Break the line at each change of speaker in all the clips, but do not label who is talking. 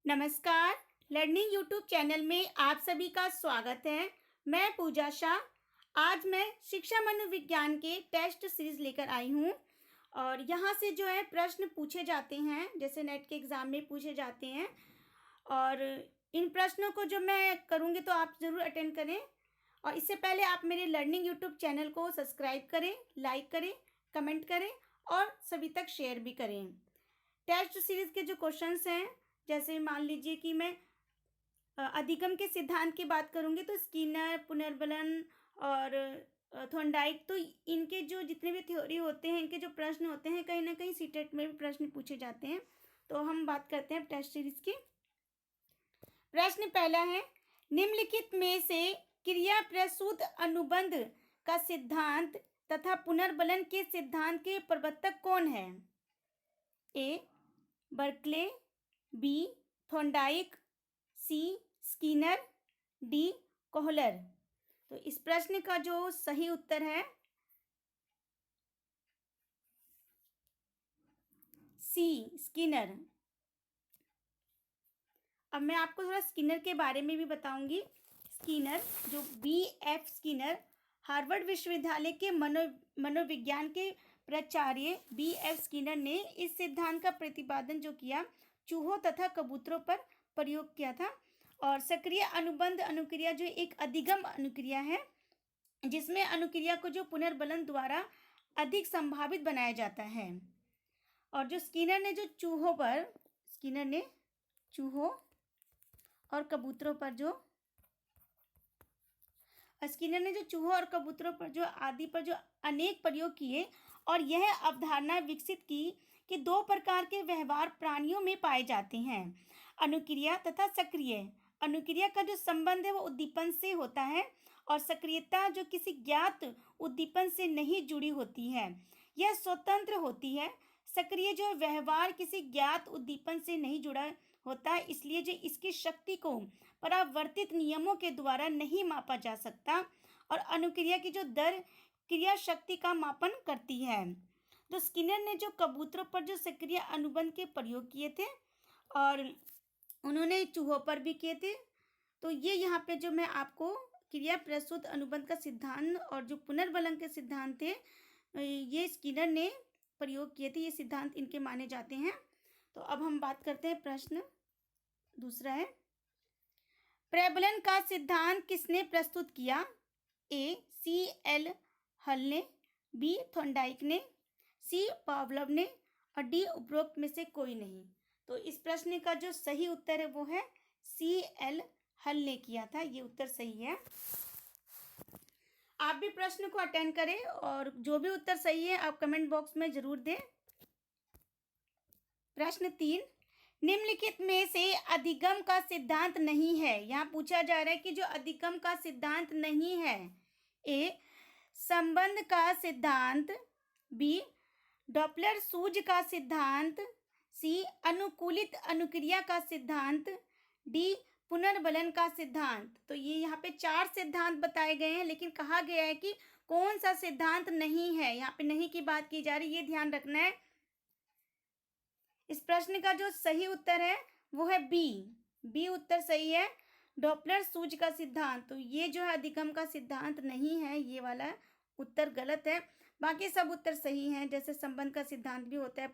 नमस्कार। Learning YouTube channel में आप सभी का स्वागत है। मैं पूजा शाह। आज मैं शिक्षा मनोविज्ञान के टेस्ट सीरीज लेकर आई हूँ और यहाँ से जो है प्रश्न पूछे जाते हैं, जैसे नेट के एग्ज़ाम में पूछे जाते हैं। और इन प्रश्नों को जो मैं करूँगी तो आप ज़रूर अटेंड करें। और इससे पहले आप मेरे लर्निंग यूट्यूब चैनल को सब्सक्राइब करें, लाइक करें, कमेंट करें और सभी तक शेयर भी करें। टेस्ट सीरीज़ के जो क्वेश्चंस हैं, जैसे मान लीजिए कि मैं अधिगम के सिद्धांत की बात करूंगी तो स्किनर, पुनर्बलन और थॉर्नडाइक, तो इनके जो जितने भी थ्योरी होते हैं, इनके जो प्रश्न होते हैं, कहीं ना कहीं सीटेट में भी प्रश्न पूछे जाते हैं। तो हम बात करते हैं टेस्ट सीरीज की। प्रश्न पहला है, निम्नलिखित में से क्रिया प्रसूत अनुबंध का सिद्धांत तथा पुनर्बलन के सिद्धांत के प्रवर्तक कौन है? ए बर्कले, बी थॉर्नडाइक, सी स्किनर, डी कोहलर। तो इस प्रश्न का जो सही उत्तर है सी स्किनर। अब मैं आपको थोड़ा स्किनर के बारे में भी बताऊंगी। स्किनर जो B.F. स्किनर हार्वर्ड विश्वविद्यालय के मनोविज्ञान के प्राचार्य B.F. स्किनर ने इस सिद्धांत का प्रतिपादन जो किया, चूहों तथा कबूतरों पर प्रयोग किया था। और सक्रिय अनुबंध अनुक्रिया जो एक अधिगम अनुक्रिया है, जिसमें अनुक्रिया को जो पुनर्बलन द्वारा अधिक संभावित बनाया जाता है। और जो स्किनर ने चूहों और कबूतरों पर जो आदि पर जो अनेक प्रयोग किए और यह अवधारणा विकसित की कि दो प्रकार के व्यवहार प्राणियों में पाए जाते हैं, अनुक्रिया तथा सक्रिय। अनुक्रिया का जो संबंध है वो उद्दीपन से होता है और सक्रियता जो किसी ज्ञात उद्दीपन से नहीं जुड़ी होती है, यह स्वतंत्र होती है। सक्रिय जो व्यवहार किसी ज्ञात उद्दीपन से नहीं जुड़ा होता है, इसलिए जो इसकी शक्ति को परावर्तित नियमों के द्वारा नहीं मापा जा सकता। और अनुक्रिया की जो दर क्रिया शक्ति का मापन करती है। तो स्किनर ने जो कबूतरों पर जो सक्रिय अनुबंध के प्रयोग किए थे और उन्होंने चूहों पर भी किए थे। तो ये यहाँ पे जो मैं आपको क्रिया प्रसूत अनुबंध का सिद्धांत और जो पुनर्बलन के सिद्धांत थे, ये स्किनर ने प्रयोग किए थे। ये सिद्धांत इनके माने जाते हैं। तो अब हम बात करते हैं, प्रश्न दूसरा है, प्रबलन का सिद्धांत किसने प्रस्तुत किया? ए C.L. हल ने, बी थॉर्नडाइक ने, सी पावलोव ने और डी उपरोक्त में से कोई नहीं। तो इस प्रश्न का जो सही उत्तर है वो है C.L. हल ने किया था। ये उत्तर सही है। आप भी प्रश्न को अटेंड करें और जो भी उत्तर सही है आप कमेंट बॉक्स में जरूर दें। प्रश्न 3, निम्नलिखित में से अधिगम का सिद्धांत नहीं है। यहाँ पूछा जा रहा है कि जो अधिगम का सिद्धांत नहीं है, ए संबंध का सिद्धांत, बी डॉपलर सूज का सिद्धांत, सी अनुकूलित अनुक्रिया का सिद्धांत, डी पुनर्बलन का सिद्धांत। तो ये यहाँ पे 4 सिद्धांत बताए गए हैं, लेकिन कहा गया है कि कौन सा सिद्धांत नहीं है। यहाँ पे नहीं की बात की जा रही, ये ध्यान रखना है। इस प्रश्न का जो सही उत्तर है वो है बी उत्तर सही है, डॉपलर सूज का सिद्धांत। तो ये जो है अधिगम का सिद्धांत नहीं है, ये वाला उत्तर गलत है। बाकी सब उत्तर सही हैं, जैसे संबंध का सिद्धांत भी होता है,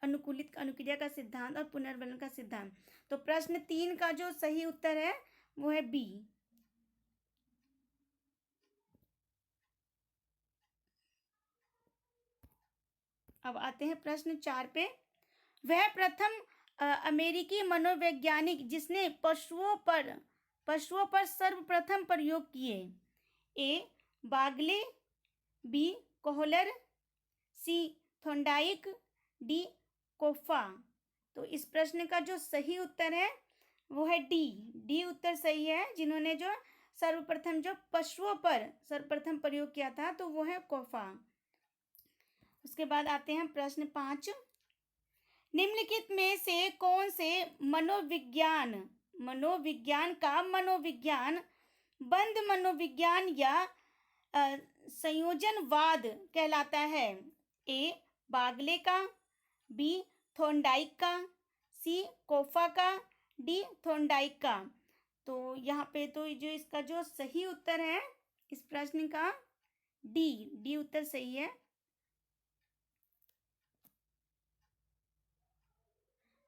अनुकूलित अनुक्रिया का सिद्धांत और पुनर्बलन का सिद्धांत। तो प्रश्न 3 का जो सही उत्तर है वो है बी। अब आते हैं प्रश्न 4 पे। वह प्रथम अमेरिकी मनोवैज्ञानिक जिसने पशुओं पर सर्वप्रथम प्रयोग किए, ए बागले, बी कोहलर, सी थॉर्नडाइक, डी कोफा। तो इस प्रश्न का जो सही उत्तर है वो है डी उत्तर सही है। जिन्होंने जो सर्वप्रथम जो पशुओं पर सर्वप्रथम प्रयोग किया था तो वो है कोफा। उसके बाद आते हैं प्रश्न 5, निम्नलिखित में से कौन से मनोविज्ञान बंध मनोविज्ञान या संयोजनवाद कहलाता है? ए बागले का, बी थॉर्नडाइक का, सी कोफा का, डी थोर्नडाइक का। तो यहाँ पे तो जो इसका जो सही उत्तर है इस प्रश्न का डी उत्तर सही है।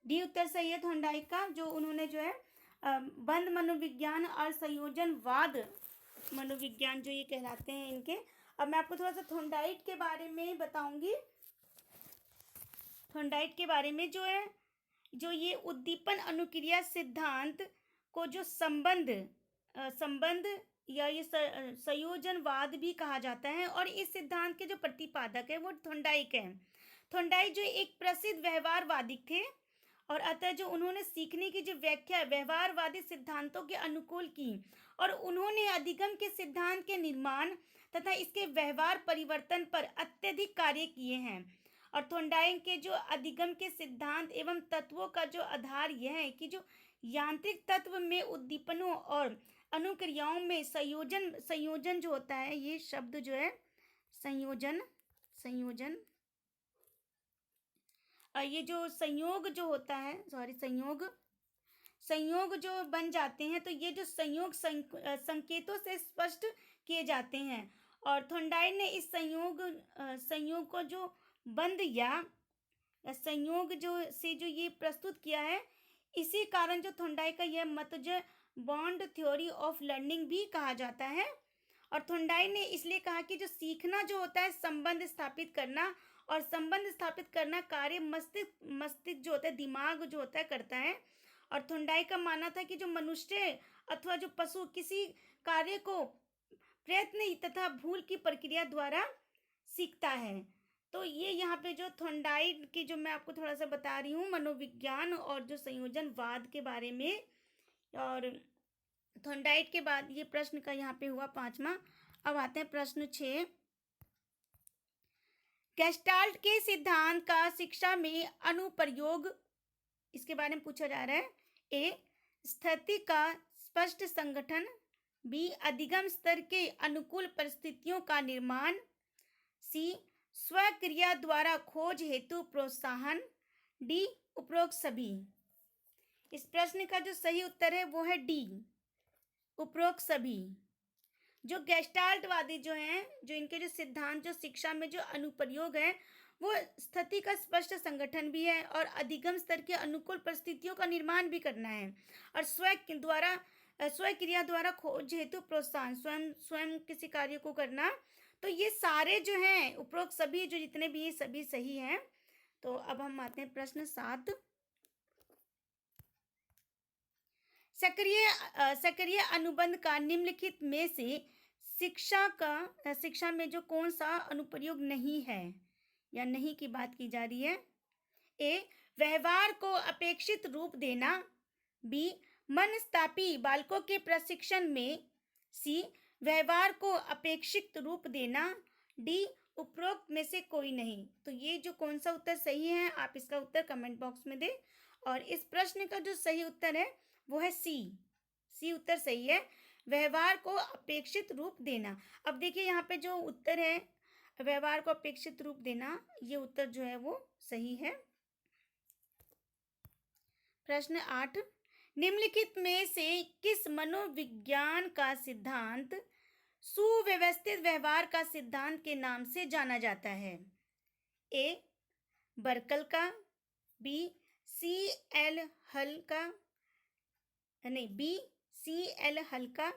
डी उत्तर सही है थोर्नडाइक का, जो उन्होंने जो है बंध मनोविज्ञान और संयोजनवाद मनोविज्ञान जो ये कहलाते हैं इनके। अब मैं आपको थोड़ा सा थोर्नडाइक के बारे में बताऊंगी। थोर्नडाइक के बारे में जो है, जो ये उद्दीपन अनुक्रिया सिद्धांत को जो संबंध या ये संयोजनवाद भी कहा जाता है, और इस सिद्धांत के जो प्रतिपादक है वो थोर्नडाइक है। थोर्नडाइक जो एक प्रसिद्ध व्यवहारवादी थे, और अतः जो उन्होंने सीखने की जो व्याख्या व्यवहारवादी सिद्धांतों के अनुकूल की, और उन्होंने अधिगम के सिद्धांत के निर्माण तथा इसके व्यवहार परिवर्तन पर अत्यधिक कार्य किए हैं। और थोर्नडाइक के जो अधिगम के सिद्धांत एवं तत्वों का जो आधार यह है कि जो यांत्रिक तत्व में उद्दीपनों और अनुक्रियाओं में संयोजन जो होता है, ये शब्द जो है संयोजन ये जो संयोग जो होता है, संयोग जो बन जाते हैं, तो ये जो संयोग संकेतों से स्पष्ट किए जाते हैं। और थोर्नडाइक ने इस संयोग को जो बंध या संयोग जो ये प्रस्तुत किया है, इसी कारण जो थोर्नडाइक का यह मत जो बॉन्ड थ्योरी ऑफ लर्निंग भी कहा जाता है। और थोर्नडाइक ने इसलिए कहा कि जो सीखना जो होता है संबंध स्थापित करना, और संबंध स्थापित करना कार्य मस्तिष्क जो होता है, दिमाग जो होता है, करता है। और थोर्नडाइक का मानना था कि जो मनुष्य अथवा जो पशु किसी कार्य को प्रयत्न तथा भूल की प्रक्रिया द्वारा सीखता है। तो ये यहाँ पे जो थोर्नडाइक की जो मैं आपको थोड़ा सा बता रही हूँ मनोविज्ञान और जो संयोजनवाद के बारे में। और थोर्नडाइक के बाद ये प्रश्न का यहाँ पे हुआ 5वां। अब आते हैं प्रश्न 6। गेस्टाल्ट के सिद्धांत का शिक्षा में अनुप्रयोग, इसके बारे में पूछा जा रहा है। ए, स्थिति का स्पष्ट संगठन। बी, अधिगम स्तर के अनुकूल परिस्थितियों का निर्माण। सी, स्वक्रिया द्वारा खोज हेतु प्रोत्साहन। डी, उपरोक्त सभी। इस प्रश्न का जो सही उत्तर है वो है डी, उपरोक्त सभी। जो गेस्टाल्टवादी जो हैं, जो इनके जो सिद्धांत जो शिक्षा में जो अनुप्रयोग है, वो स्थिति का स्पष्ट संगठन भी है, और अधिगम स्तर के अनुकूल परिस्थितियों का निर्माण भी करना है, और स्वक्रिया द्वारा खोज हेतु प्रोत्साहन, स्वयं किसी कार्य को करना। तो ये सारे जो हैं उपरोक्त सभी जो जितने भी, ये सभी सही हैं। तो अब हम आते हैं प्रश्न 7। सक्रिय अनुबंध का निम्नलिखित में से शिक्षा में जो कौन सा अनुप्रयोग नहीं है या नहीं की बात की जा रही है। ए, व्यवहार को अपेक्षित रूप देना। बी, मनस्तापी बालकों के प्रशिक्षण में। सी, व्यवहार को अपेक्षित रूप देना। डी, उपरोक्त में से कोई नहीं। तो ये जो कौन सा उत्तर सही है, आप इसका उत्तर कमेंट बॉक्स में दें। और इस प्रश्न का जो सही उत्तर है वो है सी उत्तर सही है, व्यवहार को अपेक्षित रूप देना। अब देखिए यहाँ पे जो उत्तर है व्यवहार को अपेक्षित रूप देना, ये उत्तर जो है वो सही है। प्रश्न 8, निम्नलिखित में से किस मनोविज्ञान का सिद्धांत सुव्यवस्थित व्यवहार का सिद्धांत के नाम से जाना जाता है। ए, बर्कल का। B, C.L. हल का, नहीं, बी, C.L. हल का।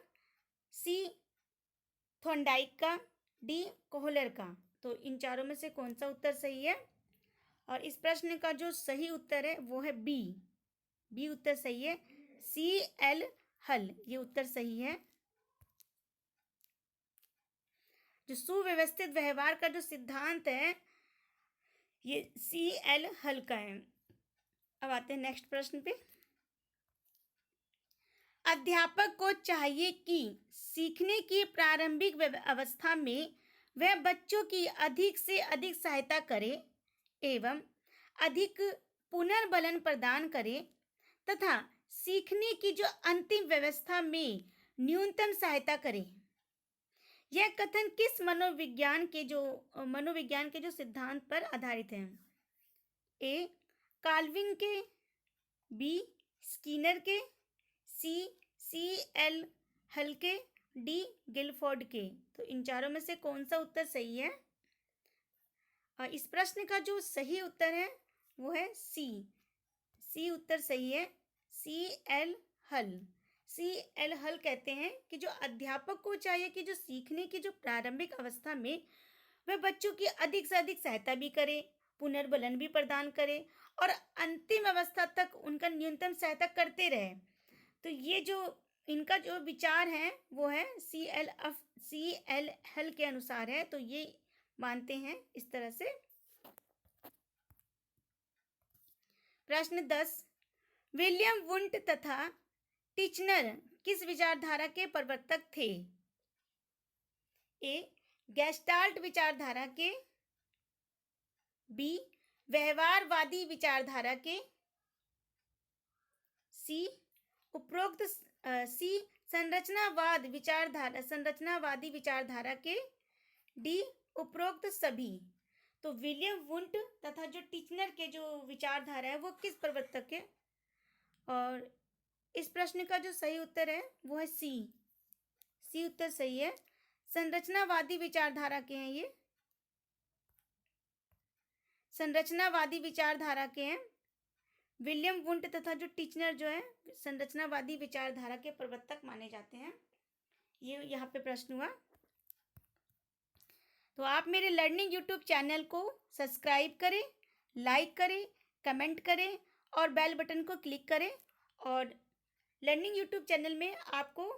सी, थोर्नडाइक का। डी, कोहलर का। तो इन चारों में से कौन सा उत्तर सही है। और इस प्रश्न का जो सही उत्तर है वो है बी उत्तर सही है, C.L. हल, ये उत्तर सही है। जो सुव्यवस्थित व्यवहार का जो सिद्धांत है ये C.L. हल का है। अब आते हैं नेक्स्ट प्रश्न पे। अध्यापक को चाहिए कि सीखने की प्रारंभिक अवस्था में वह बच्चों की अधिक से अधिक सहायता करे एवं अधिक पुनर्बलन प्रदान करे, तथा सीखने की जो अंतिम व्यवस्था में न्यूनतम सहायता करे। यह कथन किस मनोविज्ञान के जो सिद्धांत पर आधारित है। ए, काल्विन के। बी, स्किनर के, C.L. हल के, D. गिलफोर्ड के। तो इन चारों में से कौन सा उत्तर सही है? इस प्रश्न का जो सही उत्तर है वो है सी उत्तर सही है। C.L. हल। C.L. हल कहते हैं कि जो अध्यापक को चाहिए कि जो सीखने की जो प्रारंभिक अवस्था में वह बच्चों की अधिक से अधिक सहायता भी करे, पुनर्बलन भी प्रदान करे और अंतिम अवस्था तक उनका न्यूनतम सहायता करते रहे। तो ये जो इनका जो विचार है वो है C.L. हल के अनुसार है। तो ये मानते हैं इस तरह से। प्रश्न 10, विलियम वुंट तथा टिचनर किस विचारधारा के प्रवर्तक थे? ए. गेस्टाल्ट विचारधारा के, बी. व्यवहारवादी विचारधारा के, सी. उपरोक्त सी. संरचनावादी विचारधारा के, डी. उपरोक्त सभी। तो विलियम वुंट तथा जो टिचनर के जो विचारधारा है वो किस प्रवर्तक है? और इस प्रश्न का जो सही उत्तर है वो है सी उत्तर सही है। संरचनावादी विचारधारा के हैं ये, संरचनावादी विचारधारा के हैं। विलियम वुंट तथा जो टिचनर जो है संरचनावादी विचारधारा के प्रवर्तक माने जाते हैं। ये यहाँ पे प्रश्न हुआ। तो आप मेरे लर्निंग यूट्यूब चैनल को सब्सक्राइब करें, लाइक करें, कमेंट करें और बेल बटन को क्लिक करें। और लर्निंग यूट्यूब चैनल में आपको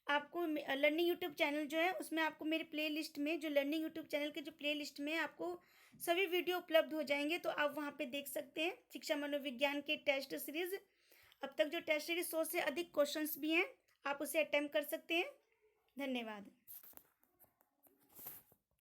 लर्निंग यूट्यूब चैनल जो है उसमें आपको मेरे प्लेलिस्ट में जो लर्निंग यूट्यूब चैनल के जो प्लेलिस्ट में आपको सभी वीडियो उपलब्ध हो जाएंगे। तो आप वहाँ पे देख सकते हैं शिक्षा मनोविज्ञान के टेस्ट सीरीज। अब तक जो टेस्ट सीरीज 100 से अधिक क्वेश्चंस भी हैं, आप उसे अटेम्प्ट कर सकते हैं। धन्यवाद।